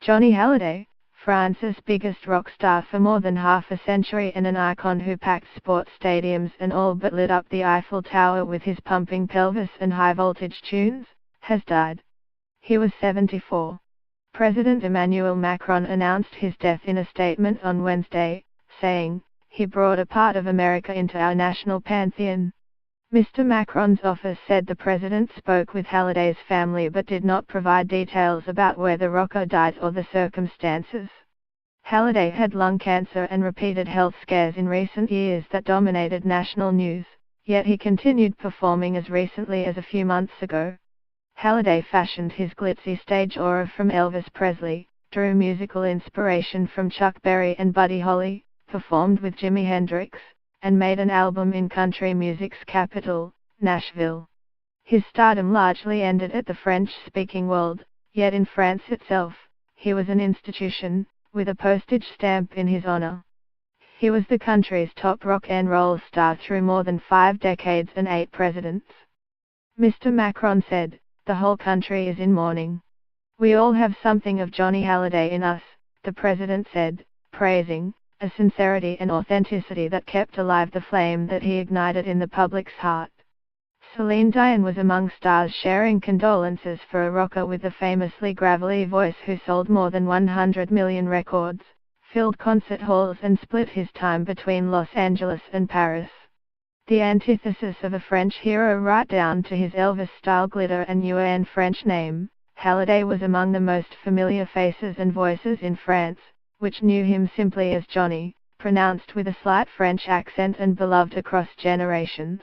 Johnny Hallyday, France's biggest rock star for more than half a century and an icon who packed sports stadiums and all but lit up the Eiffel Tower with his pumping pelvis and high-voltage tunes, has died. He was 74. President Emmanuel Macron announced his death in a statement on Wednesday, saying, "He brought a part of America into our national pantheon." Mr. Macron's office said the president spoke with Halliday's family but did not provide details about where the rocker died or the circumstances. Hallyday had lung cancer and repeated health scares in recent years that dominated national news, yet he continued performing as recently as a few months ago. Hallyday fashioned his glitzy stage aura from Elvis Presley, drew musical inspiration from Chuck Berry and Buddy Holly, performed with Jimi Hendrix, and made an album in country music's capital, Nashville. His stardom largely ended at the French-speaking world, yet in France itself, he was an institution, with a postage stamp in his honor. He was the country's top rock and roll star through more than 5 decades and 8 presidents. Mr. Macron said, "The whole country is in mourning. We all have something of Johnny Hallyday in us," the president said, praising a sincerity and authenticity that kept alive the flame that he ignited in the public's heart. Celine Dion was among stars sharing condolences for a rocker with a famously gravelly voice who sold more than 100 million records, filled concert halls and split his time between Los Angeles and Paris. The antithesis of a French hero right down to his Elvis-style glitter and UN French name, Hallyday was among the most familiar faces and voices in France, which knew him simply as Johnny, pronounced with a slight French accent and beloved across generations.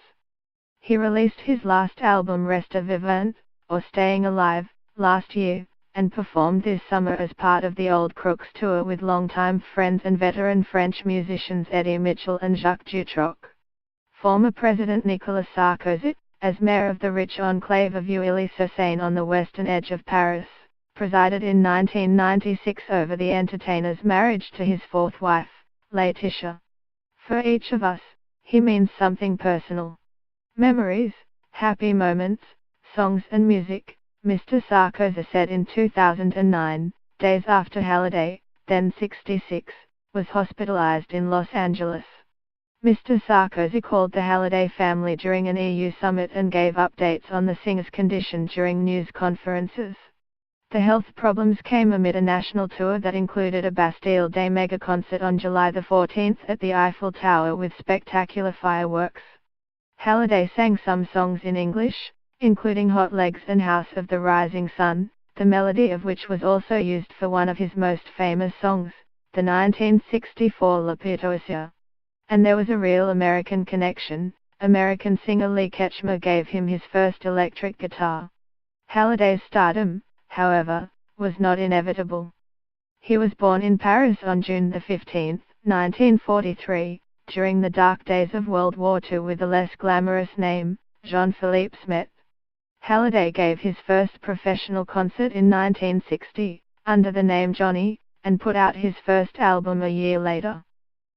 He released his last album Reste Vivant, or Staying Alive, last year, and performed this summer as part of the Old Crooks tour with longtime friends and veteran French musicians Eddie Mitchell and Jacques Dutroux. Former President Nicolas Sarkozy, as mayor of the rich enclave of Neuilly-sur-Seine on the western edge of Paris, presided in 1996 over the entertainer's marriage to his fourth wife, Laetitia. "For each of us, he means something personal. Memories, happy moments, songs and music," Mr. Sarkozy said in 2009, days after Hallyday, then 66, was hospitalized in Los Angeles. Mr. Sarkozy called the Hallyday family during an EU summit and gave updates on the singer's condition during news conferences. The health problems came amid a national tour that included a Bastille Day mega concert on July the 14th at the Eiffel Tower with spectacular fireworks. Hallyday sang some songs in English, including Hot Legs and House of the Rising Sun, the melody of which was also used for one of his most famous songs, the 1964 La Poesia. And there was a real American connection. American singer Lee Ketchmer gave him his first electric guitar. Halliday's stardom, however, was not inevitable. He was born in Paris on June 15, 1943, during the dark days of World War II with a less glamorous name, Jean-Philippe Smet. Hallyday gave his first professional concert in 1960, under the name Johnny, and put out his first album a year later.